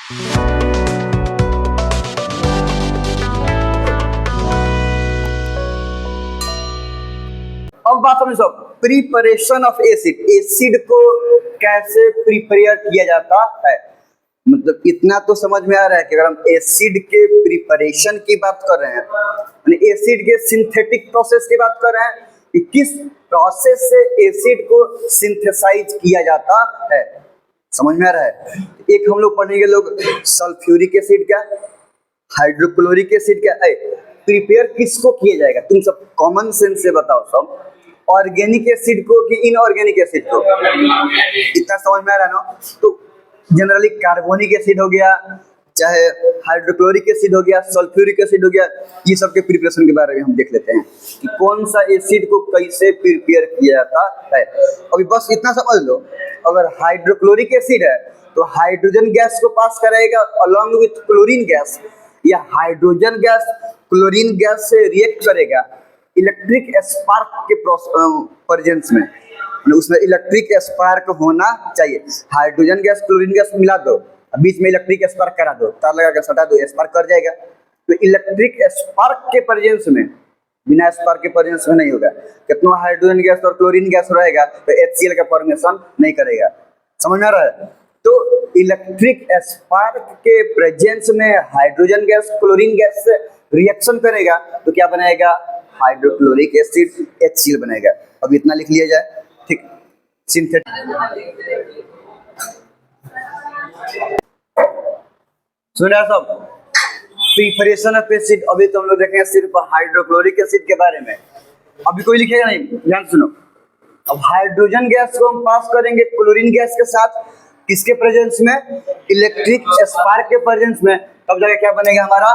अब बात समझो, प्रिपरेशन ऑफ एसिड, एसिड को कैसे प्रिपेयर किया जाता है। मतलब इतना तो समझ में आ रहा है कि अगर हम एसिड के प्रिपरेशन की बात कर रहे हैं, यानी एसिड के सिंथेटिक प्रोसेस की बात कर रहे हैं कि किस प्रोसेस से एसिड को सिंथेसाइज किया जाता है, समझ में आ रहा है। एक हम लोग पढ़ेंगे लोग सल्फ्यूरिक एसिड क्या, हाइड्रोक्लोरिक एसिड क्या है, प्रिपेयर किसको किया जाएगा। तुम सब कॉमन सेंस से बताओ, सब ऑर्गेनिक एसिड को कि इनऑर्गेनिक एसिड को, इतना समझ में आ रहा है ना। तो जनरली कार्बोनिक एसिड हो गया, चाहे हाइड्रोक्लोरिक एसिड हो गया, सल्फ्यूरिक एसिड हो गया, ये सब के प्रिपरेशन के बारे में हम देख लेते हैं कि कौन सा एसिड को कैसे प्रिपेयर किया जाता है। अभी बस इतना समझ लो, अगर हाइड्रोक्लोरिक एसिड है तो हाइड्रोजन गैस को पास करेगा अलॉन्ग विथ क्लोरीन गैस, या हाइड्रोजन गैस क्लोरीन गैस से रिएक्ट करेगा इलेक्ट्रिक स्पार्क के प्रेजेंस में, उसमें इलेक्ट्रिक स्पार्क होना चाहिए। हाइड्रोजन गैस क्लोरीन गैस मिला दो, बीच में इलेक्ट्रिक स्पार्क करा दो, तार लगा कर सटा दो, स्पार्क कर जाएगा। तो इलेक्ट्रिक स्पार्क के प्रेजेंस में, बिना स्पार्क के प्रेजेंस में नहीं होगा। कितना हाइड्रोजन गैस और क्लोरीन गैस रहेगा तो HCl का फॉर्मेशन नहीं करेगा, समझ में आ रहा है। तो इलेक्ट्रिक स्पार्क के प्रेजेंस में हाइड्रोजन गैस क्लोरीन गैस से रिएक्शन करेगा तो क्या बनाएगा, हाइड्रोक्लोरिक एसिड HCl बनेगा। अब इतना लिख लिया जाए, ठीक। सिंथेटिक सुना सब, प्रिपरेशन ऑफ एसिड। अभी तो हम लोग देखेंगे सिर्फ हाइड्रोक्लोरिक एसिड के बारे में, अभी कोई लिखेगा नहीं, ध्यान सुनो। अब हाइड्रोजन गैस को हम पास करेंगे क्लोरीन गैस के साथ, किसके प्रेजेंस में, इलेक्ट्रिक स्पार्क के प्रेजेंस में, तब जाके क्या बनेगा हमारा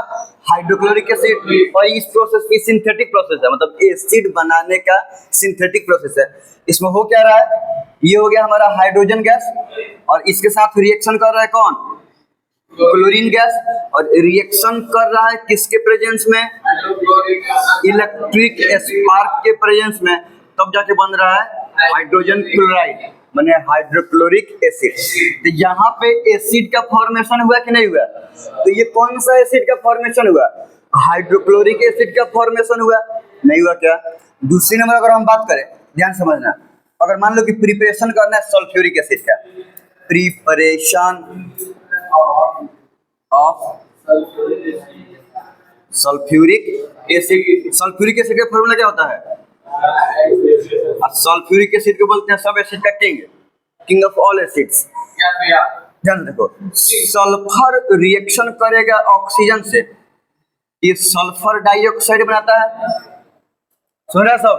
हाइड्रोक्लोरिक एसिड। और इस प्रोसेस की सिंथेटिक प्रोसेस है, मतलब एसिड बनाने का सिंथेटिक प्रोसेस है। इसमें हो क्या रहा है, ये हो गया हमारा हाइड्रोजन गैस और इसके साथ रिएक्शन कर रहा है कौन, क्लोरीन गैस, और रिएक्शन कर रहा है किसके प्रेजेंस में, इलेक्ट्रिक स्पार्क के प्रेजेंस में, तब जाके बन रहा है हाइड्रोजन क्लोराइड, माने हाइड्रोक्लोरिक एसिड। तो यहाँ पे एसिड का फॉर्मेशन हुआ कि नहीं हुआ, तो ये कौन सा एसिड का फॉर्मेशन हुआ, हाइड्रोक्लोरिक एसिड का फॉर्मेशन हुआ, नहीं हुआ क्या। दूसरी नंबर अगर हम बात करें, ध्यान समझना, अगर मान लो कि प्रिपरेशन करना है सल्फ्यूरिक एसिड का, preparation of sulphuric acid, sulphuric acid का फॉर्मूला क्या होता है, सल्फ्यूरिक एसिड को बोलते हैं सब एसिड का king, king of all acids. ध्यान देखो, सल्फर रिएक्शन करेगा ऑक्सीजन से, ये सल्फर डाइऑक्साइड बनाता है, सुन रहे सब,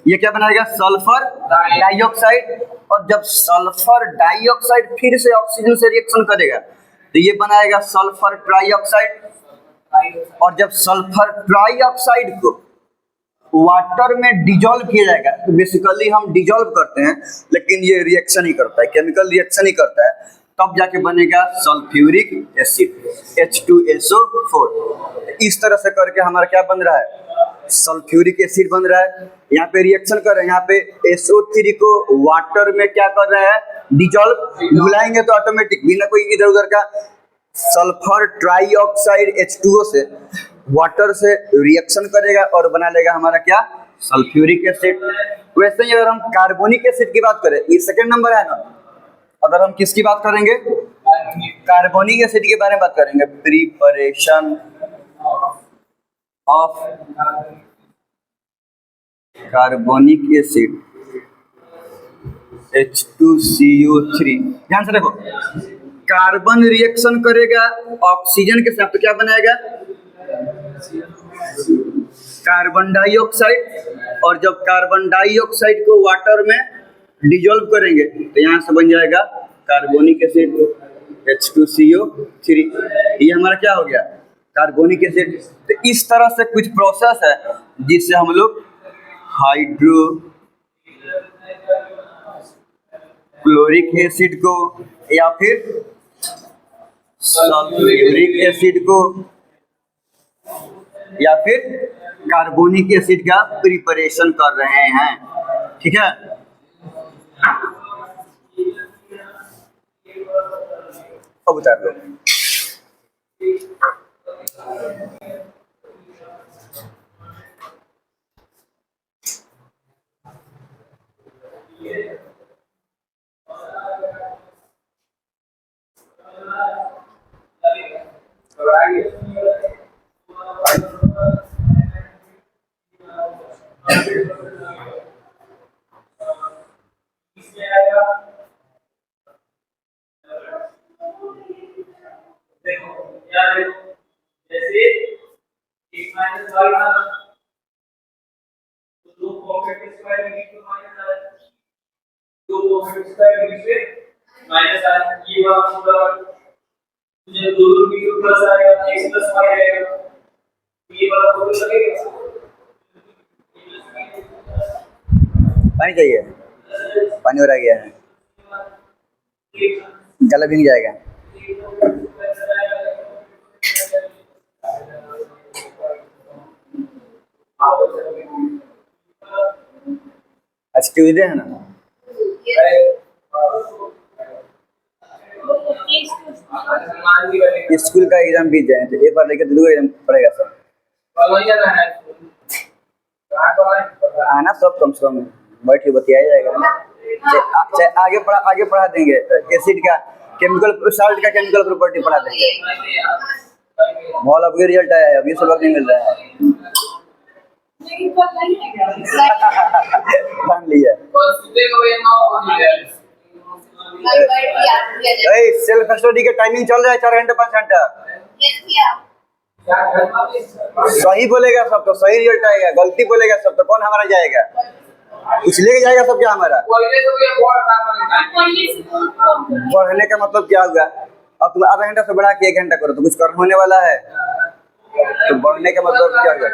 ये क्या बनाएगा, सल्फर डाइऑक्साइड। और जब सल्फर डाइऑक्साइड फिर से ऑक्सीजन से रिएक्शन करेगा तो ये बनाएगा सल्फर ट्राइऑक्साइड। और जब सल्फर ट्राइऑक्साइड को वाटर में डिजोल्व किया जाएगा, तो बेसिकली हम डिजोल्व करते हैं लेकिन ये रिएक्शन ही करता है, केमिकल रिएक्शन ही करता है, तब जाके बनेगा सल्फ्यूरिक एसिड H2SO4। इस तरह से करके हमारा क्या बन रहा है, सल्फ्यूरिक एसिड बन रहा है। यहाँ पे रिएक्शन कर रहे हैं, यहाँ पे SO3 को वाटर में क्या कर रहे हैं, डिजोल्व, मिलाएंगे तो ऑटोमेटिक बिना कोई इधर उधर का सल्फर ट्राइऑक्साइड H2O से वाटर से रिएक्शन करेगा और बना लेगा हमारा क्या, सल्फ्यूरिक एसिड। वैसे ही अगर हम कार्बोनिक एसिड की बात करें, ये सेकंड नंबर है ना, अगर हम किसकी बात करेंगे, कार्बोनिक एसिड के बारे में बात करेंगे, preparation of carbonic acid H2CO3। ध्यान से देखो, कार्बन रिएक्शन करेगा ऑक्सीजन के साथ तो क्या बनाएगा, कार्बन डाइऑक्साइड। और जब कार्बन डाइऑक्साइड को वाटर में डिजोल्व करेंगे तो यहाँ से बन जाएगा कार्बोनिक एसिड H2CO3। ये हमारा क्या हो गया, कार्बोनिक एसिड। तो इस तरह से कुछ प्रोसेस है जिससे हम लोग हाइड्रोक्लोरिक एसिड को या फिर सल्फ्यूरिक एसिड को या फिर कार्बोनिक एसिड का प्रिपरेशन कर रहे हैं, ठीक है। अब उतार लो। जाएगा। देखो यार, देखो जैसे x माइनस वाई था, तो दो पॉकेट स्क्वायर में तो माइनस आ जाएगा, दो पॉकेट स्क्वायर में से माइनस आ जाएगा। ये वाला पूरा मुझे दोनों की प्लस आएगा, x प्लस वाई आएगा, ये वाला फोटो लगेगा। पानी चाहिए, पानी हो रहा गया है, गला भीग जाएगा। आज ट्यूजडे है ना, स्कूल का एग्जाम बीत जाए तो एक बार लेकर दूसरा एग्जाम पड़ेगा सर। आना सब कम से कम बैठ के बतिया जाएगा, चाहे आगे पढ़ा देंगे। एसिड का केमिकल, साल्ट का केमिकल प्रॉपर्टी पढ़ा देंगे। मॉल अब रिजल्ट आया है, अभी सब वक्त नहीं मिल रहा है। मान लिया सेल्फ स्टडी के टाइमिंग चल रहा है 4 घंटे 5 घंटा। सही बोलेगा सब तो सही रिजल्ट आएगा, गलती बोलेगा सब तो कौन हमारा जाएगा, कुछ लेके जाएगा सब क्या हमारा। बढ़ने का मतलब क्या होगा, अब तुम आधा घंटा से बढ़ा के 1 घंटा करो तो कुछ कर होने वाला है। तो बढ़ने का मतलब क्या होगा,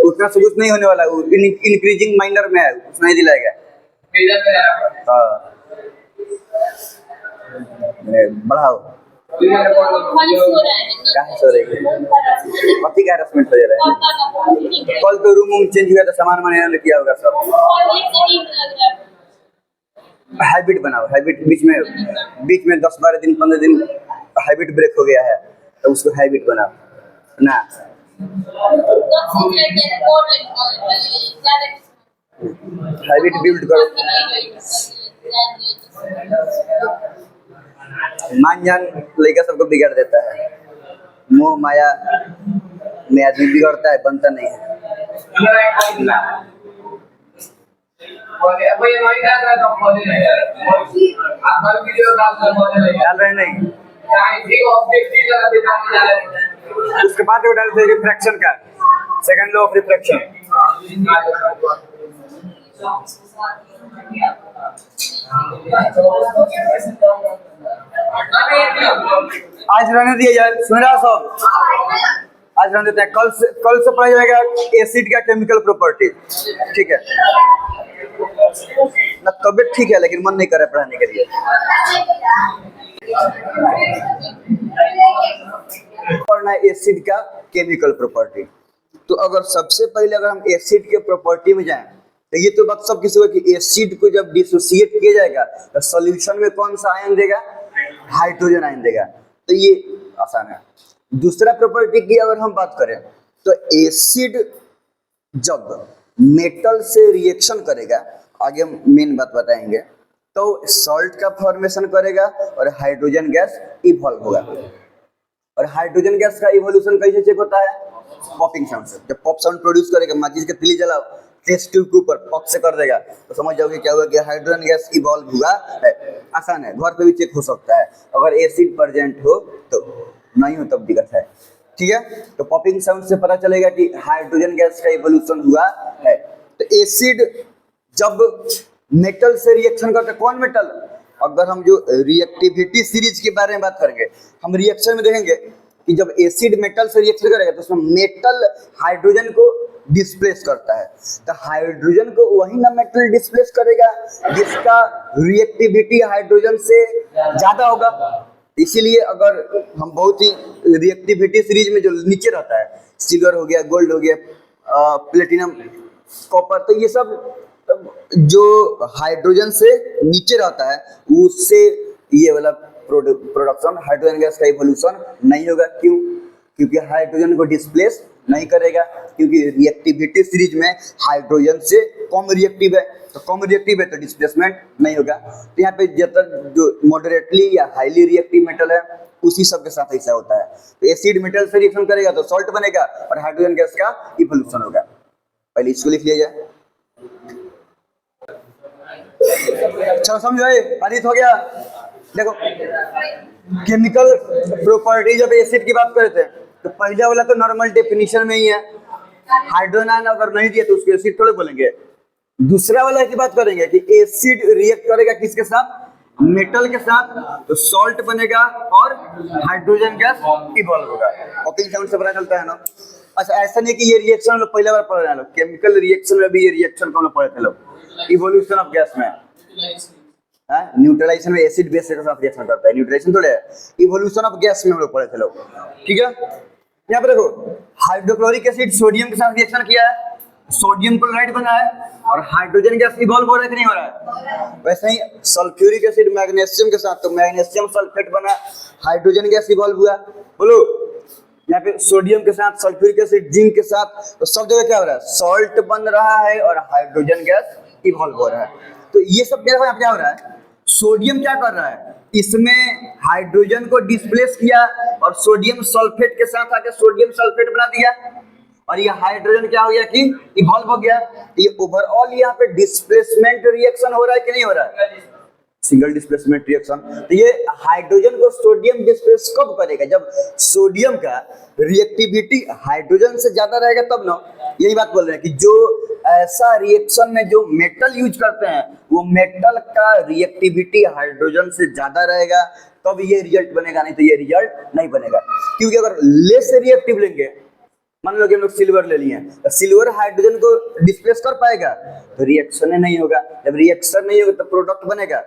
उतना से कुछ नहीं होने वाला, इंक्रीजिंग माइनर में है, कुछ नहीं दिलाएगा। हाँ बढ़ाओ, कहाँ सो रही है, पति का हरासमेंट हो जा रहा है। कल तो रूम चेंज हुआ तो सामान मैंने किया होगा सब। हैबिट बनाओ, हैबिट बीच में 10-12 दिन 15 दिन हैबिट ब्रेक हो गया है तो उसको हैबिट बनाओ ना। हैबिट बिल्ड करो, मान जान लड़का सबको बिगाड़ देता है, मोह माया में आदमी बिगड़ता है, बनता नहीं है। डाल रहे नहीं, उसके बाद वो डालते हैं रिफ्रैक्शन का, सेकंड लॉ ऑफ रिफ्रैक्शन। आज रहने दिया जाए, सुन रहा सब, आज रहने देते हैं। कल से पढ़ा जाएगा एसिड का केमिकल प्रॉपर्टी, ठीक है ना। तबीयत ठीक है लेकिन मन नहीं कर रहा पढ़ाने के लिए। पढ़ना एसिड का केमिकल प्रॉपर्टी। तो अगर सबसे पहले अगर हम एसिड के प्रॉपर्टी में जाएं तो ये तो बात सब किसी को कि एसिड को जब डिसोसिएट किया जाएगा तो सॉल्यूशन में कौन सा आयन देगा, हाइड्रोजन आयन देगा। तो ये आसान है। दूसरा प्रॉपर्टी की अगर हम बात करें तो एसिड जब मेटल से रिएक्शन करेगा, आगे हम मेन बात बताएंगे, तो सॉल्ट का फॉर्मेशन करेगा और हाइड्रोजन गैस इवॉल्व होगा। और हाइड्रोजन गैस का इवोल्यूशन कैसे चेक होता है, पॉपिंग साउंड से। जब पॉप साउंड प्रोड्यूस करेगा, माचिस के तिली जलाओ, टेस्ट ट्यूब के ऊपर पॉप से कर देगा तो समझ जाओगे क्या हुआ कि हाइड्रोजन गैस इवॉल्व हुआ है। आसान है, घर पे भी चेक हो सकता है। अगर एसिड प्रेजेंट हो तो, नहीं हो तब दिक्कत है, ठीक है। तो पॉपिंग साउंड से पता चलेगा कि हाइड्रोजन गैस का इवोल्यूशन हुआ है। तो एसिड जब मेटल से रिएक्शन करते, कौन मेटल, अगर हम जो रिएक्टिविटी सीरीज के बारे में बात करेंगे, हम रिएक्शन में देखेंगे कि जब एसिड मेटल से रिएक्शन करेगा तो उसमें मेटल हाइड्रोजन को डिस्प्लेस करता है। तो हाइड्रोजन को वही ना मेटल डिस्प्लेस करेगा जिसका रिएक्टिविटी हाइड्रोजन से ज्यादा होगा। इसीलिए अगर हम बहुत ही रिएक्टिविटी सीरीज में जो नीचे रहता है, सिल्वर हो गया, गोल्ड हो गया, प्लेटिनम, कॉपर, तो ये सब जो हाइड्रोजन से नीचे रहता है उससे ये वाला प्रोडक्शन हाइड्रोजन गैस का इवोल्यूशन नहीं होगा। क्यों? क्योंकि हाइड्रोजन को डिस्प्लेस नहीं करेगा, क्योंकि रिएक्टिविटी सीरीज में हाइड्रोजन से कम रिएक्टिव है, तो कम रिएक्टिव है तो डिस्प्लेसमेंट नहीं होगा। तो यहाँ पे ज्यादातर जो मॉडरेटली या हाईली रिएक्टिव मेटल है उसी सब के साथ ऐसा होता है। तो एसिड मेटल से रिएक्शन करेगा तो सॉल्ट बनेगा और हाइड्रोजन गैस का इवोल्यूशन होगा। पहले इसको लिख लिया जाए। चलो समझो, अनित हो गया। देखो केमिकल प्रॉपर्टीज ऑफ एसिड की बात करते हैं तो पहले वाला तो नॉर्मल डेफिनेशन में ही है, हाइड्रोजन आयन अगर नहीं दिया तो उसको एसिड थोड़े बोलेंगे। दूसरा वाला की बात करेंगे कि एसिड रिएक्ट करेगा किसके साथ, मेटल के साथ, तो सॉल्ट बनेगा और हाइड्रोजन गैस इवॉल्व होगा। ओके साउंड से पता चलता है ना। अच्छा ऐसा नहीं कि ये रिएक्शन हम लोग पहले बार पढ़ रहे हैं, लोग केमिकल रिएक्शन में भी ये रिएक्शन को हम लोग पढ़े थे लोग, इवोल्यूशन ऑफ गैस में। न्यूट्रलाइजेशन में एसिड बेस के साथ रिएक्शन करता है, न्यूट्रलाइजेशन थोड़े है, इवोल्यूशन ऑफ गैस में हम लोग पढ़े थे लोग। ठीक है, यहाँ पे देखो हाइड्रोक्लोरिक एसिड सोडियम के साथ रिएक्शन किया है, सोडियम क्लोराइड बना है और हाइड्रोजन गैस इवॉल्व हो रहा है कि नहीं हो रहा है। वैसे ही सल्फ्यूरिक एसिड मैग्नीशियम के साथ, तो मैग्नीशियम सल्फेट बना, हाइड्रोजन गैस इवॉल्व हुआ। बोलो यहाँ पे सोडियम के साथ सल्फ्यूरिक एसिड, जिंक के साथ, तो सब जगह क्या हो रहा है, सॉल्ट बन रहा है और हाइड्रोजन गैस इवॉल्व हो रहा है। तो ये सब क्या हो रहा है, सोडियम क्या कर रहा है, इसमें हाइड्रोजन को डिस्प्लेस किया और सोडियम सल्फेट के साथ आके सोडियम सल्फेट बना दिया और ये हाइड्रोजन क्या हो गया कि इवॉल्व हो गया। ये ओवरऑल यहाँ पे डिस्प्लेसमेंट रिएक्शन हो रहा है कि नहीं हो रहा है, सिंगल डिस्प्लेसमेंट रिएक्शन। तो ये हाइड्रोजन को सोडियम डिस्प्लेस कब करेगा, जब सोडियम का रिएक्टिविटी हाइड्रोजन से ज्यादा रहेगा तब ना। यही बात बोल रहे हैं कि जो ऐसा रिएक्शन में जो मेटल यूज करते हैं वो मेटल का रिएक्टिविटी हाइड्रोजन से ज्यादा रहेगा तब ये रिजल्ट बनेगा, नहीं तो ये रिजल्ट नहीं बनेगा। क्योंकि अगर लेस रिएक्टिव लेंगे, मान लो कि हम लोग सिल्वर ले लिए, तो सिल्वर हाइड्रोजन को डिस्प्लेस कर पाएगा तो रिएक्शन नहीं होगा, जब रिएक्शन नहीं होगा तो प्रोडक्ट बनेगा,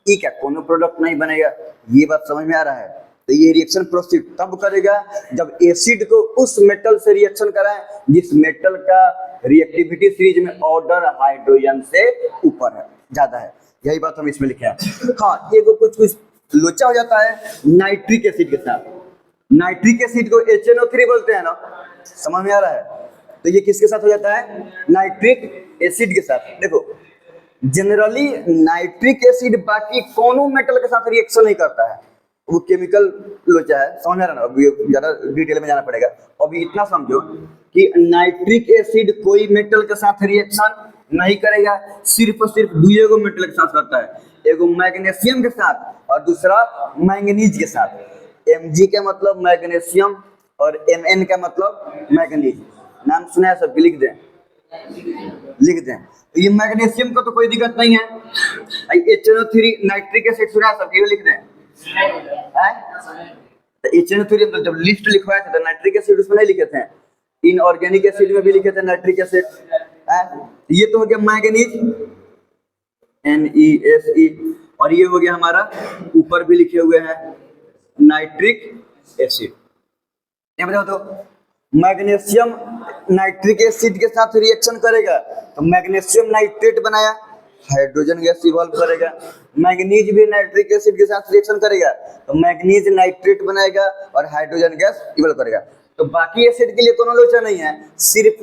ठीक है, कोनो प्रोडक्ट नहीं बनेगा। ये बात समझ में आ रहा है। तो ये रिएक्शन प्रोसीड तब करेगा जब एसिड को उस मेटल से रिएक्शन कराएं जिस मेटल का रिएक्टिविटी सीरीज में ऑर्डर हाइड्रोजन से ऊपर है, ज्यादा है। यही बात हम इसमें लिखे हैं। हाँ, ये कुछ लोचा हो जाता है नाइट्रिक एसिड के साथ। नाइट्रिक एसिड को HNO3 बोलते हैं ना, समझ में आ रहा है। तो ये किसके साथ हो जाता है, नाइट्रिक एसिड के साथ। देखो जनरली नाइट्रिक एसिड बाकी कोनो मेटल के साथ रिएक्शन नहीं करता है, वो केमिकल लोचा है, समझ में आ रहा है ना। अभी ज्यादा डिटेल में जाना पड़ेगा, अभी इतना समझो कि नाइट्रिक एसिड कोई मेटल के साथ रिएक्शन नहीं करेगा, सिर्फ और सिर्फ दो मेटल के साथ करता है, एगो मैग्नीशियम के साथ और दूसरा मैंगनीज के साथ। Mg का मतलब मैग्नीशियम और Mn का मतलब मैंगनीज। नाम सुना है सबके, लिख दें। तो ये मैग्नीशियम का तो कोई दिक्कत नहीं है। HNO3 नाइट्रिक एसिड सुना है सबके, लिख दें। तो HNO3 तो जब लिस्ट लिखवाए थे तो नाइट्रिक एसिड उसमें नहीं लिखे थे, इनऑर्गेनिक एसिड में भी लिखे थे नाइट्रिक एसिड। ये तो हो गया मैंगनीज NeSe, और ये हो गया हमारा ऊपर भी लिखे हुए हैं नाइट्रिक एसिड। बताओ तो मैग्नीशियम नाइट्रिक एसिड के साथ रिएक्शन करेगा तो मैग्नीशियम नाइट्रेट बनाया, हाइड्रोजन गैस इवॉल्व करेगा। मैग्नीज भी नाइट्रिक एसिड के साथ रिएक्शन करेगा तो मैग्नीज नाइट्रेट बनाएगा और हाइड्रोजन गैस इवॉल्व करेगा। तो बाकी एसिड के लिए कोनो लोचा नहीं है, सिर्फ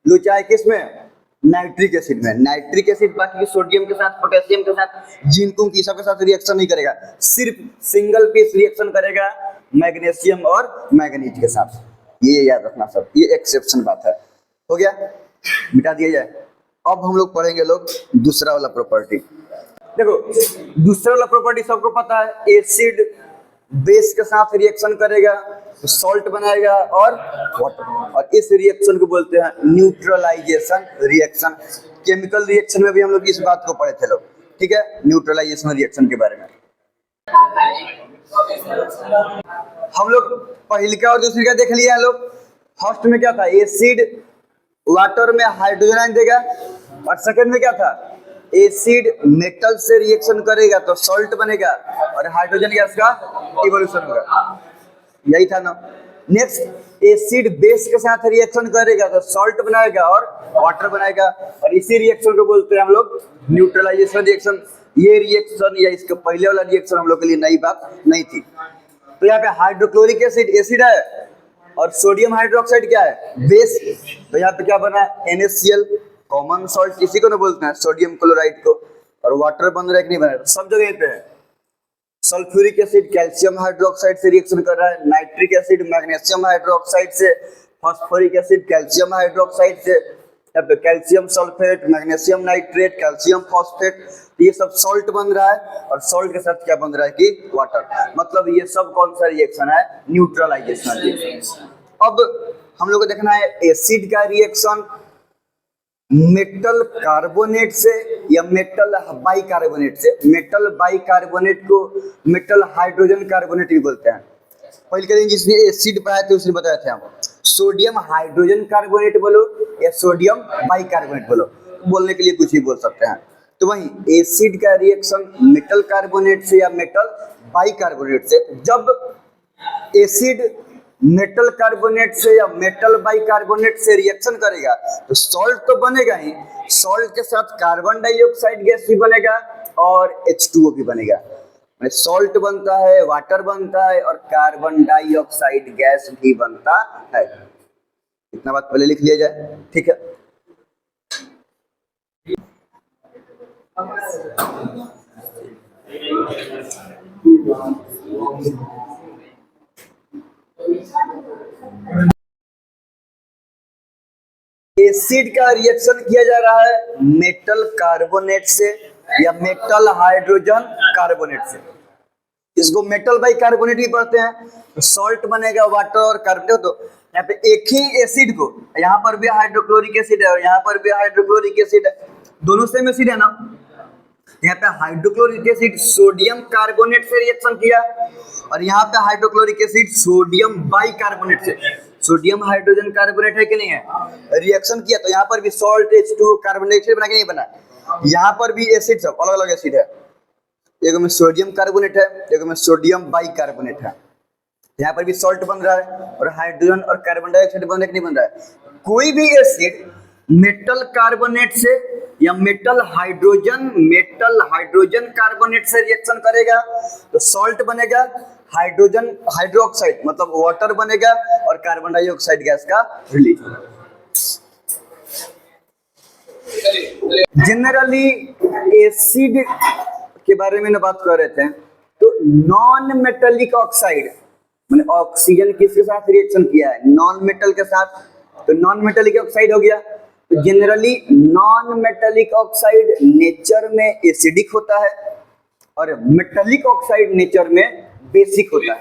लोचा है किसमें, नाइट्रिक एसिड में। नाइट्रिक एसिड बाकी सोडियम के साथ, पोटेशियम के साथ, जिंक की सब के साथ रिएक्शन नहीं करेगा, सिर्फ सिंगल पीस रिएक्शन करेगा मैग्नीशियम और मैंगनीज के साथ। ये याद रखना सब, ये एक्सेप्शन बात है। हो गया, मिटा दिया जाए। अब हम लोग पढ़ेंगे दूसरा वाला प्रॉपर्टी। देखो दूसरा वाला प्रॉपर्टी सबको पता है, एसिड बेस के साथ रिएक्शन करेगा तो सॉल्ट बनाएगा और वाटर, और इस रिएक्शन को बोलते हैं न्यूट्रलाइजेशन रिएक्शन। केमिकल रिएक्शन में भी हम लोग इस बात को पढ़े थे लोग, ठीक है, न्यूट्रलाइजेशन रिएक्शन के बारे में। हम लोग पहले का और दूसरे का देख लिया है लोग। फर्स्ट में क्या था, एसिड वाटर में हाइड्रोजन आयन देगा, और सेकंड में क्या था, एसिड मेटल से रिएक्शन करेगा तो सॉल्ट बनेगा और हाइड्रोजन गैस का इवोल्यूशन होगा, यही था ना। नेक्स्ट एसिड बेस के साथ रिएक्शन करेगा तो सॉल्ट बनाएगा और वाटर बनाएगा, और इसी रिएक्शन को बोलते हैं हम लोग न्यूट्रलाइजेशन रिएक्शन। ये रिएक्शन या इसके पहले वाला रिएक्शन हम लोग के लिए नई बात नहीं थी। तो यहाँ पे हाइड्रोक्लोरिक एसिड एसिड है और सोडियम हाइड्रोक्साइड क्या है, बेस। तो यहाँ पे क्या बना है, NaCl, कॉमन सॉल्ट किसी को ना बोलते हैं, सोडियम क्लोराइड को, और वाटर बन रहा है कि नहीं बन रहा है, सब जगह पे है। सल्फ्यूरिक एसिड कैल्शियम हाइड्रोक्साइड से रिएक्शन कर रहा है, नाइट्रिक एसिड मैग्नीशियम हाइड्रोक्साइड से, फास्फोरिक एसिड कैल्शियम हाइड्रोक्साइड से, calcium sulphate, magnesium nitrate, calcium phosphate, ये सब सॉल्ट बन रहा है और सॉल्ट के साथ क्या बन रहा है कि वाटर, मतलब ये सब कौन सा रिएक्शन है, न्यूट्रलाइजेशन रिएक्शन। अब हम लोग को देखना है एसिड का रिएक्शन मेटल कार्बोनेट से या मेटल बाइकार्बोनेट से। मेटल बाइकार्बोनेट को मेटल हाइड्रोजन कार्बोनेट भी बोलते हैं। पहले के दिन जिसमें एसिड पाए थे उसने बताया थे हम सोडियम हाइड्रोजन कार्बोनेट बोलो या सोडियम बाइकार्बोनेट बोलो, बोलने के लिए कुछ भी बोल सकते हैं। तो वही एसिड का रिएक्शन मेटल कार्बोनेट से या मेटल बाइकार्बोनेट से। जब एसिड मेटल कार्बोनेट से या मेटल बाइकार्बोनेट से रिएक्शन करेगा तो सॉल्ट तो बनेगा ही, सॉल्ट के साथ कार्बन डाइऑक्साइड गैस भी बनेगा और H2O भी बनेगा। सॉल्ट बनता है, वाटर बनता है और कार्बन डाइऑक्साइड गैस भी बनता है। इतना बात पहले लिख लिया जाए, ठीक है। एसिड का रिएक्शन किया जा रहा है मेटल कार्बोनेट से या मेटल हाइड्रोजन कार्बोनेट से। इसको मेटल बाइकार्बोनेट भी पढ़ते हैं। तो सॉल्ट बनेगा वाटर और कार्बन। तो यहाँ पे एक ही एसिड को, यहाँ पर भी हाइड्रोक्लोरिक एसिड है और यहाँ पर भी हाइड्रोक्लोरिक एसिड है, दोनों सेम एसिड है ना। यहाँ पे हाइड्रोक्लोरिक एसिड सोडियम कार्बोनेट से रिएक्शन किया और यहाँ पे हाइड्रोक्लोरिक एसिड सोडियम बाइकार्बोनेट से, सोडियम हाइड्रोजन कार्बोनेट है कि नहीं है, रिएक्शन किया। तो यहाँ पर भी सॉल्ट H2O कार्बन डाइऑक्साइड बना के नहीं बना, यहाँ पर भी एसिड सब अलग अलग एसिड है। एक में सोडियम कार्बोनेट है, एक में सोडियम बाइकार्बोनेट है। यहाँ पर भी सॉल्ट बन रहा है और हाइड्रोजन और कार्बन डाइऑक्साइड बन रहा है कि नहीं बन रहा है। कोई भी एसिड मेटल कार्बोनेट से या मेटल हाइड्रोजन कार्बोनेट से रिएक्शन करेगा तो सॉल्ट बनेगा, हाइड्रोजन हाइड्रोक्साइड मतलब वाटर बनेगा और कार्बन डाइऑक्साइड गैस का रिलीज होगा। जनरली एसिड के बारे में बात कर रहे थे तो नॉन मेटेलिक ऑक्साइड मैंने ऑक्सीजन किसके साथ रिएक्शन किया है, नॉन मेटल के साथ, तो नॉन मेटेलिक ऑक्साइड हो गया। तो generally non metallic oxide nature में एसिडिक होता है और मेटेलिक ऑक्साइड नेचर में बेसिक होता है।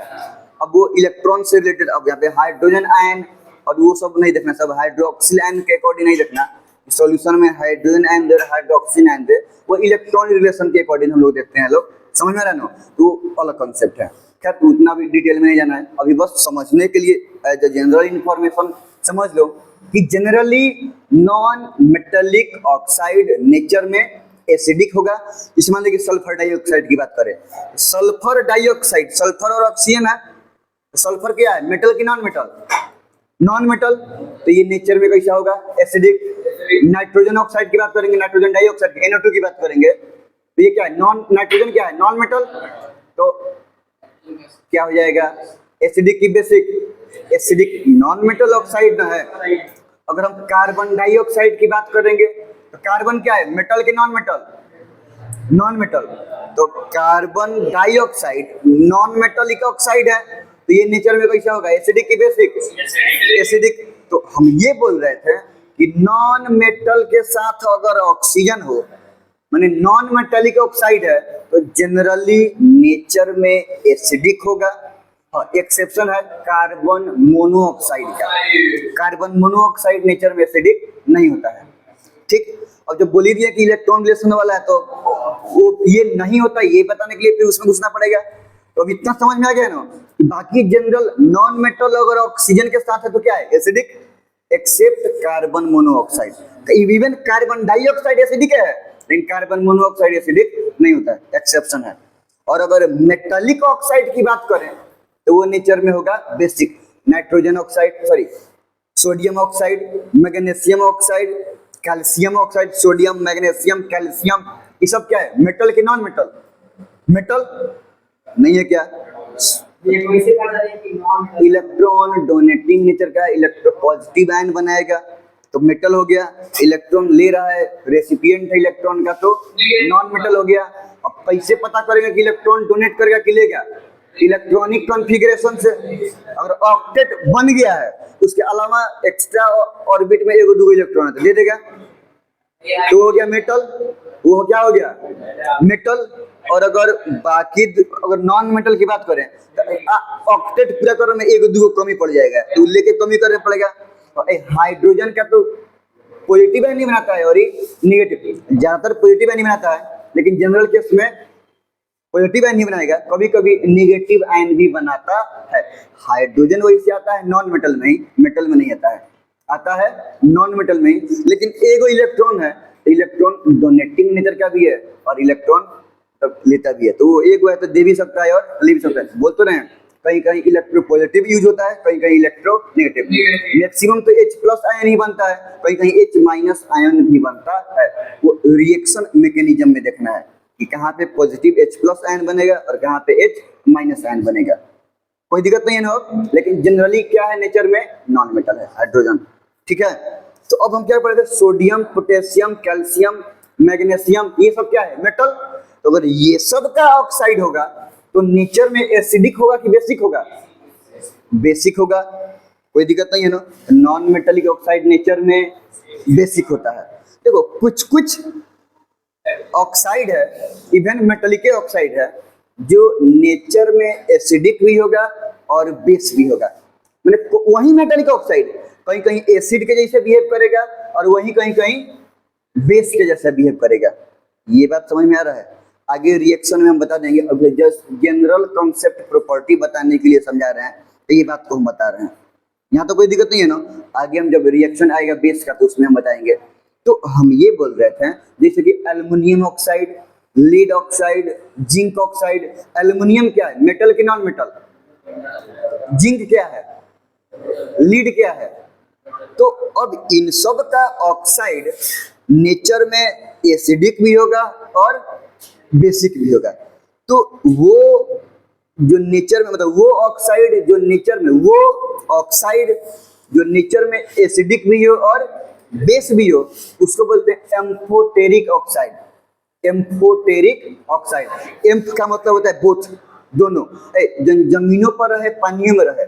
अब वो इलेक्ट्रॉन से रिलेटेड, अब यहाँ पे हाइड्रोजन आयन और वो सब नहीं देखना, सब हाइड्रोक्सिल आयन के अकॉर्डिंग नहीं देखना। सॉल्यूशन में हाइड्रोजन आयन दे, हाइड्रोक्सिल आयन दे, वो इलेक्ट्रॉन रिलेशन के अकॉर्डिंग हम लोग देखते हैं। लोग समझ में आ रहा है ना, तो अलग कॉन्सेप्ट है। खैर उतना भी डिटेल में नहीं जाना है, अभी बस समझने के लिए एज ए जनरल इंफॉर्मेशन समझ लो कि generally non metallic oxide nature में एसिडिक होगा। जैसे मान लीजिए सल्फर डाइऑक्साइड की बात करें, सल्फर डाइऑक्साइड, सल्फर और ऑक्सीजन है, सल्फर क्या है, मेटल की नॉन मेटल, नॉन मेटल, तो ये नेचर में कैसा होगा, एसिडिक। नाइट्रोजन ऑक्साइड की बात करेंगे, नाइट्रोजन डाइऑक्साइड NO2 की बात करेंगे, तो ये क्या है, नॉन नाइट्रोजन क्या है, नॉन मेटल, तो क्या हो जाएगा, एसिडिक की basic, acidic non metal oxide है। अगर हम कार्बन डाइऑक्साइड की बात करेंगे तो कार्बन क्या है, मेटल के नॉन मेटल, नॉन मेटल, तो carbon dioxide non metallic oxide है, तो ये नेचर में कैसा होगा, एसिडिक की बेसिक, एसिडिक। तो हम ये बोल रहे थे कि नॉन मेटल के साथ अगर ऑक्सीजन हो माने नॉन मेटेलिक ऑक्साइड है तो जनरली नेचर में एसिडिक होगा। हाँ, एक्सेप्शन है कार्बन मोनोऑक्साइड का, कार्बन मोनोऑक्साइड नेचर में एसिडिक नहीं होता है। ठीक, और जब बोली दिया कि इलेक्ट्रॉन रिलेशन वाला है तो वो ये नहीं होता, ये बताने के लिए फिर उसमें घुसना पड़ेगा। तो अब इतना समझ में आ गया ना, बाकी जनरल नॉन मेटल अगर ऑक्सीजन के साथ है तो क्या है, acidic, except carbon monoxide. Even carbon dioxide acidic है लेकिन कार्बन मोनोऑक्साइड एसिडिक नहीं होता है, एक्सेप्शन है। और अगर मेटालिक ऑक्साइड की बात करें तो वो नेचर में होगा basic, nitrogen oxide, sorry sodium oxide, magnesium oxide, calcium oxide, sodium, magnesium, calcium, ये सब क्या है, मेटल के नॉन मेटल, मेटल नहीं है क्या, इलेक्ट्रॉन डोनेटिंग नेचर का, इलेक्ट्रो पॉजिटिव आयन बनाएगा तो मेटल हो गया। इलेक्ट्रॉन ले रहा है, रेसिपिएंट है इलेक्ट्रॉन का, तो नॉन मेटल हो गया। अब कैसे पता करेंगे कि इलेक्ट्रॉन डोनेट करेगा कि लेगा, इलेक्ट्रॉनिक कॉन्फ़िगरेशन से। अगर ऑक्टेट बन गया है उसके अलावा एक्स्ट्रा ऑर्बिट में एगो दूगो इलेक्ट्रॉन है तो दे देगा, तो हो गया मेटल। वो क्या हो गया, मेटल। और अगर बाकी अगर नॉन मेटल की बात करें तो ऑक्टेट पूरा करने में एक दो कमी पड़ जाएगा, तो लेके कमी करना पड़ेगा। और हाइड्रोजन का तो पॉजिटिव आयन नहीं बनाता है और ये निगेटिव, ज्यादातर पॉजिटिव आयन नहीं बनाता है, लेकिन जनरल केस में पॉजिटिव आयन नहीं बनाएगा, कभी कभी निगेटिव आयन भी बनाता है। हाइड्रोजन वही से आता है नॉन मेटल में ही, मेटल में नहीं आता है नॉन मेटल में ही। लेकिन एगो इलेक्ट्रॉन है, इलेक्ट्रॉन डोनेटिंग नेचर का भी है और इलेक्ट्रॉन लेता भी है, तो वो एक है तो दे भी सकता है और ले भी सकता है। बोल तो रहे हैं कहीं कहीं इलेक्ट्रो पॉजिटिव यूज होता है, कहीं कहीं इलेक्ट्रो नेगेटिव। मैक्सिमम तो H प्लस आयन ही बनता है, कहीं कहीं H माइनस आयन भी बनता है। वो रिएक्शन मैकेनिज्म में देखना है कि कहाँ पे पॉजिटिव H प्लस आयन बनेगा और कहाँ पे H माइनस आयन बनेगा, कोई दिक्कत नहीं है ना। लेकिन जनरली क्या है नेचर में, नॉन मेटल है हाइड्रोजन, ठीक है। तो अब हम क्या पढ़े थे, सोडियम, पोटेशियम, कैल्शियम, मैग्नीशियम, ये सब क्या है, मेटल। तो अगर ये सब का ऑक्साइड होगा तो नेचर में एसिडिक होगा कि बेसिक होगा, बेसिक होगा, कोई दिक्कत नहीं है ना। नॉन मेटेलिक ऑक्साइड नेचर में बेसिक होता है। देखो कुछ कुछ ऑक्साइड है, इवन मेटेलिक ऑक्साइड है, जो नेचर में एसिडिक भी होगा और बेस भी होगा। मतलब वही मेटेलिक ऑक्साइड कहीं कहीं एसिड के जैसे बिहेव करेगा और वही कहीं कहीं बेस के जैसा बिहेव करेगा। ये बात समझ में आ रहा है, आगे रिएक्शन में हम बता देंगे। अब जस्ट जनरल कॉन्सेप्ट प्रॉपर्टी बताने के लिए समझा रहे हैं, तो ये बात को हम बता रहे हैं, यहाँ तो कोई दिक्कत नहीं है ना। आगे हम जब रिएक्शन आएगा बेस का तो उसमें हम बताएंगे। तो हम ये बोल रहे थे जैसे कि aluminium oxide, lead oxide, zinc oxide. Aluminium क्या है, मेटल की नॉन मेटल, जिंक क्या है, लीड क्या है। तो अब इन सब का ऑक्साइड नेचर में एसिडिक भी होगा और बेसिक भी होगा। तो वो जो नेचर में, मतलब वो ऑक्साइड जो नेचर में, वो ऑक्साइड जो नेचर में एसिडिक भी हो और बेस भी हो, उसको बोलते हैं एम्फोटेरिक ऑक्साइड। एम्फोटेरिक ऑक्साइड, एम्फ का मतलब होता है बोथ, दोनों, जमीनों पर रहे पानियों में रहे।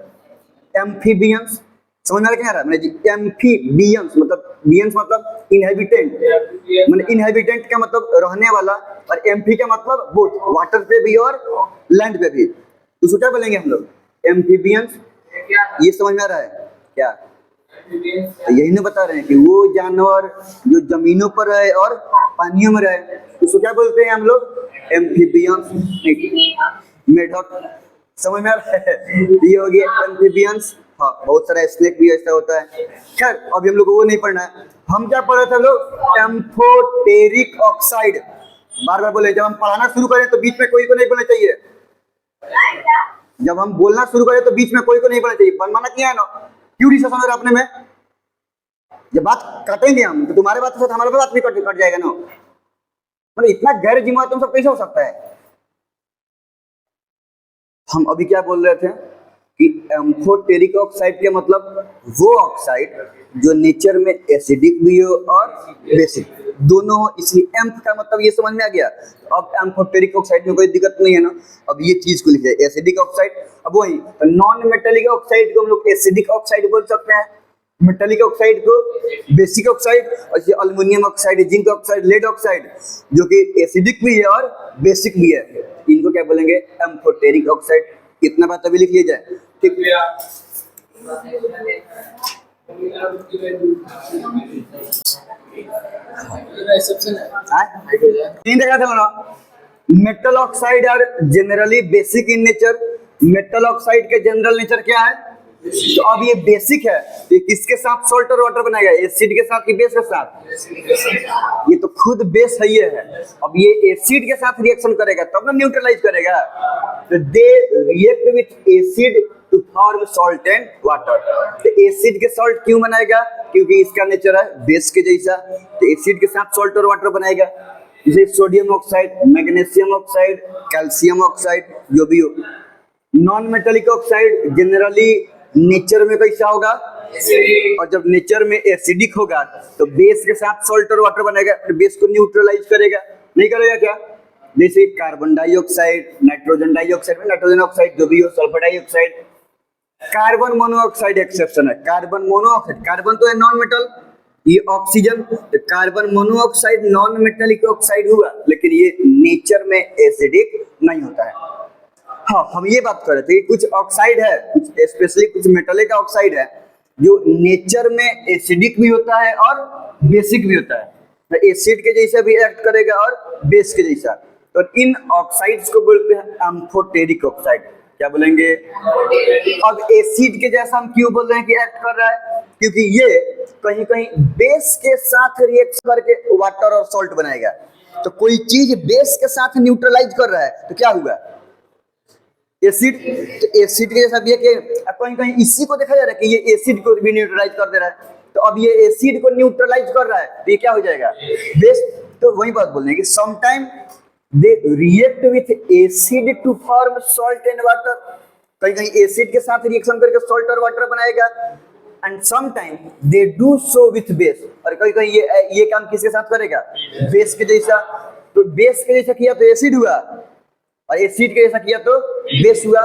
एम्फीबियंस समझ में आ रहा है, एम्फीबियंस मतलब बियंस मतलब इनहेबिटेंट, मतलब इनहेबिटेंट का मतलब रहने वाला, और एम्फी का मतलब बोथ, वाटर पे भी और लैंड पे भी। तो उसको क्या बोलेंगे हम लोग, एम्फीबियंस। ये समझ में आ रहा है क्या, तो यही ना बता रहे हैं कि वो जानवर जो जमीनों पर रहे और पानियों में रहे, उसको क्या बोलते हैं हम लोग, एम्फीबियंस। मेढक, समझ में आ रहा है, ये हो गया एम्फीबियंस। हाँ, बहुत सारा स्नेक भी ऐसा होता है। खैर अभी हम लोग को वो नहीं पढ़ना है, हम क्या पढ़ रहे थे लोग, एम्फोटेरिक ऑक्साइड। बार बार बोले, जब हम पढ़ाना शुरू करें तो बीच में कोई को नहीं बोलना चाहिए, जब हम बोलना शुरू करें तो बीच में कोई को नहीं बोलना चाहिए। मनमाना किया है ना, क्यों डिस्कशन हो रहा है अपने में, जब बात काटेंगे हम तो तुम्हारे बात के साथ हमारे बात भी कट जाएगा ना। मतलब इतना गैर जिम्मेदार तुम सब कैसे हो सकता है। हम अभी क्या बोल रहे थे कि एम्फोटेरिक ऑक्साइड के मतलब वो ऑक्साइड जो नेचर में एसिडिक भी हो और बेसिक दोनों हो, इसलिए एम्फ का मतलब ये समझ में आ गया। अब एम्फोटेरिक ऑक्साइड में कोई दिक्कत नहीं है ना। अब ये चीज को लिख जाए, एसिडिक ऑक्साइड। अब वही तो नॉन मेटेलिक ऑक्साइड को हम लोग एसिडिक ऑक्साइड बोल सकते हैं, मेटेलिक ऑक्साइड को बेसिक ऑक्साइड, और जैसे aluminium oxide, zinc oxide, lead oxide जो कि एसिडिक भी है और बेसिक भी है, इनको क्या बोलेंगे, एम्फोटेरिक ऑक्साइड। इतना बात अभी लिख लिया जाए, ठीक है। तीन देखा था ना, metal oxide are generally basic in nature. Metal oxide के जनरल नेचर क्या है, तो अब ये बेसिक है, ये किसके साथ सॉल्ट और वाटर बनाएगा, एसिड के साथ कि बेस के साथ, ये तो खुद बेस है ये है। अब ये एसिड के साथ रिएक्शन करेगा तब ना न्यूट्रलाइज करेगा, तो they react with acid to form salt and water. तो एसिड के सॉल्ट क्यों बनाएगा, क्योंकि इसका नेचर है बेस के जैसा, तो एसिड के साथ सॉल्ट और वाटर बनाएगा। जैसे sodium oxide, magnesium oxide, calcium oxide, जो भी हो। Non metallic oxide generally nature में कैसा होगा, और जब नेचर में एसिडिक होगा तो बेस के साथ सॉल्ट और वाटर बनेगा, तो बेस को न्यूट्रलाइज करेगा, नहीं करेगा क्या। जैसे कार्बन डाइऑक्साइड, नाइट्रोजन डाइऑक्साइड में नाइट्रोजन ऑक्साइड जो भी हो, sulphur dioxide. Carbon monoxide exception है, कार्बन मोनोऑक्साइड, कार्बन तो है नॉन मेटल, ये oxygen carbon monoxide non metallic oxide हुआ, लेकिन ये नेचर में एसिडिक नहीं होता है। हाँ, हम ये बात कर रहे थे कि कुछ ऑक्साइड है, कुछ स्पेशली कुछ मेटलिक ऑक्साइड है जो नेचर में एसिडिक भी होता है और बेसिक भी होता है, तो एसिड के जैसा भी एक्ट करेगा और बेस के जैसा। तो इन ऑक्साइड्स को बोलते हैं एम्फोटेरिक ऑक्साइड। क्या बोलेंगे? अब एसिड के जैसा हम क्यों बोल रहे हैं कि एक्ट कर रहा है? क्योंकि ये कहीं कहीं बेस के साथ रिएक्ट करके वाटर और सॉल्ट बनाएगा। तो कोई चीज बेस के साथ न्यूट्रलाइज कर रहा है तो क्या हुआ? एसिड। तो एसिड के जैसा भी है कि कहीं कहीं इसी को देखा जा रहा है कि ये एसिड को भी न्यूट्रलाइज कर दे रहा है। तो अब ये एसिड को न्यूट्रलाइज कर रहा है तो ये क्या हो जाएगा? बेस। तो वही बात बोल रहे हैं कि sometime they react with acid to form salt and water. कहीं कहीं एसिड के साथ रिएक्शन करके सॉल्ट और वाटर बनाएगा। And sometime they do so with base. और कहीं कहीं ये काम किसके साथ करेगा? बेस के जैसा। तो बेस के जैसा किया तो एसिड हुआ, और एसिड के जैसा किया तो बेस हुआ।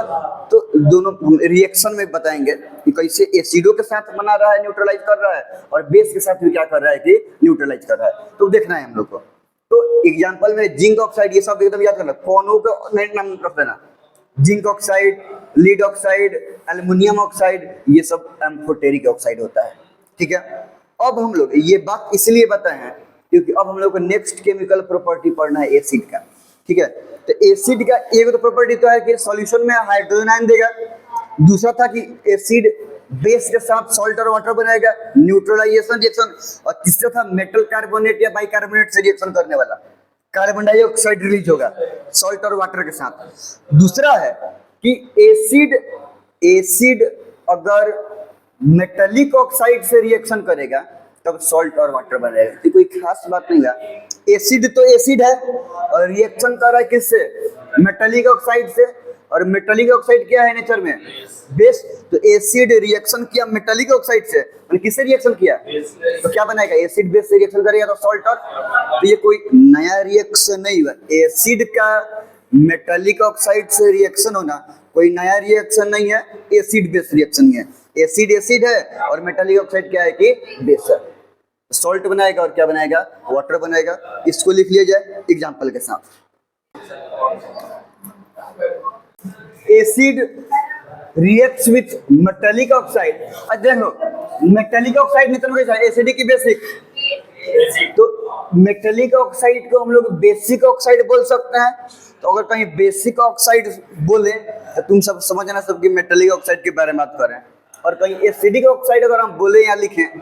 तो दोनों रिएक्शन में बताएंगे कि कैसे एसिडो के साथ बना रहा है, न्यूट्रलाइज कर रहा है, और बेस के साथ भी क्या कर रहा है कि न्यूट्रलाइज कर रहा है। तो देखना है हम लोग को। तो एग्जांपल में जिंक ऑक्साइड, ये सब एकदम याद करना, कौनों को नहीं नाम रख देना। Zinc oxide, lead oxide, aluminium oxide, ये सब एम्फोटेरिक ऑक्साइड होता है। ठीक है। अब हम लोग ये बात इसलिए बताए हैं क्योंकि अब हम लोग को नेक्स्ट केमिकल प्रॉपर्टी पढ़ना है एसिड का। ठीक है। तो एसिड का एक तो प्रॉपर्टी तो है कि सॉल्यूशन में हाइड्रोजन आयन देगा। दूसरा था कि एसिड बेस के साथ सॉल्ट और वाटर बनाएगा, न्यूट्रलाइजेशन रिएक्शन। और तीसरा था मेटल कार्बोनेट या बाइकार्बोनेट से रिएक्शन करने वाला, कार्बन डाइऑक्साइड रिलीज होगा सॉल्ट और वाटर के साथ। दूसरा है कि एसिड अगर मेटलिक ऑक्साइड से रिएक्शन करेगा तब सॉल्ट और वाटर बनेगा। तो कोई खास बात नहीं है। एसिड तो एसिड है और रिएक्शन कर रहा है किससे? मेटलिक ऑक्साइड से। और मेटलिक ऑक्साइड क्या है नेचर में? बेस। तो एसिड रिएक्शन किया मेटलिक ऑक्साइड से, मतलब किससे रिएक्शन किया? तो क्या बनाएगा? एसिड बेस से रिएक्शन करेगा तो सॉल्ट और। तो ये कोई नया रिएक्शन नहीं हुआ। एसिड का मेटलिक ऑक्साइड से रिएक्शन होना कोई नया रिएक्शन नहीं है, एसिड बेस रिएक्शन है। एसिड एसिड है और मेटलिक ऑक्साइड क्या है कि बेस है। सॉल्ट बनाएगा और क्या बनाएगा? वाटर बनाएगा। इसको लिख लिया जाए एग्जांपल के साथ। Acid reacts with metallic oxide. देखो मेटलिक ऑक्साइड नेचर में कैसा है? एसिडिक की बेसिक। तो मेटलिक ऑक्साइड को हम लोग बेसिक ऑक्साइड बोल सकते हैं। तो अगर कहीं बेसिक ऑक्साइड बोले तो तुम सब समझना सब कि मेटलिक ऑक्साइड के बारे में बात कर रहे हैं। और कहीं एसिडिक ऑक्साइड अगर हम बोले या लिखें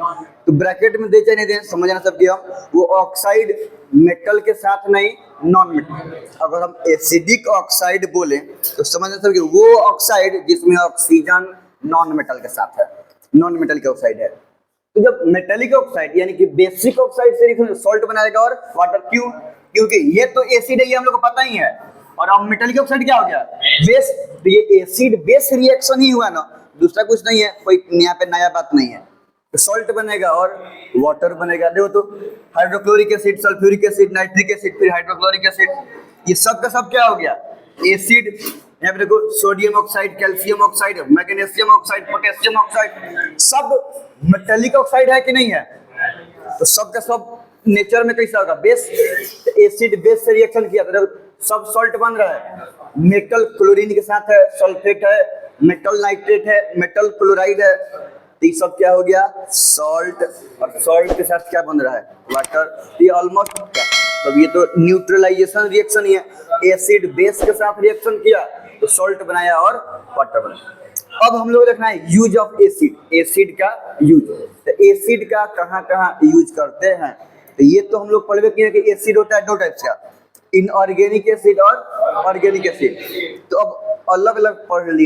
तो ब्रैकेट में दे चाहे नहीं दे समझना सब कि हम वो ऑक्साइड मेटल के साथ नहीं, नॉन मेटल। अगर हम एसिडिक ऑक्साइड बोले तो समझना सब कि वो ऑक्साइड जिसमें ऑक्सीजन नॉन मेटल के साथ है, नॉन मेटल के ऑक्साइड है। तो जब मेटेलिक ऑक्साइड यानी कि बेसिक ऑक्साइड से सॉल्ट बनाएगा और वाटर, क्यों? क्योंकि ये तो एसिड है, ये हम लोग को पता ही है। और अब मेटेलिक ऑक्साइड क्या हो गया? बेस। तो ये एसिड बेस रिएक्शन ही हुआ ना, दूसरा कुछ नहीं है, कोई यहाँ पे नया बात नहीं है। तो सॉल्ट बनेगा और वाटर बनेगा। देखो तो hydrochloric acid, sulphuric acid, nitric acid, फिर हाइड्रोक्लोरिक एसिड, ये सब का सब क्या हो गया? एसिड। यहाँ पे देखो sodium oxide, calcium oxide, magnesium oxide, potassium oxide, सब मेटेलिक ऑक्साइड है कि नहीं है? तो सब का सब नेचर में कैसा होगा? बेस। एसिड बेस से रिएक्शन किया तो सब सॉल्ट बन रहा है। मेटल क्लोरीन के साथ है, सल्फेट है, मेटल नाइट्रेट है, मेटल क्लोराइड है, तो ये सब क्या हो गया? सॉल्ट। और सॉल्ट के साथ क्या बन रहा है? वाटर। ये ऑलमोस्ट तो ये तो न्यूट्रलाइजेशन रिएक्शन ही है। एसिड बेस के साथ रिएक्शन किया तो सॉल्ट बनाया और वाटर बनाया। अब हम लोग देखना है यूज ऑफ एसिड, एसिड का यूज। तो एसिड का कहाँ कहाँ यूज करते हैं? तो ये तो हम लोग पढ़वे किए कि एसिड होता है दो टाइप्स का, इनऑर्गेनिक एसिड और ऑर्गेनिक एसिड। तो अब अलग अलग पढ़ लिया।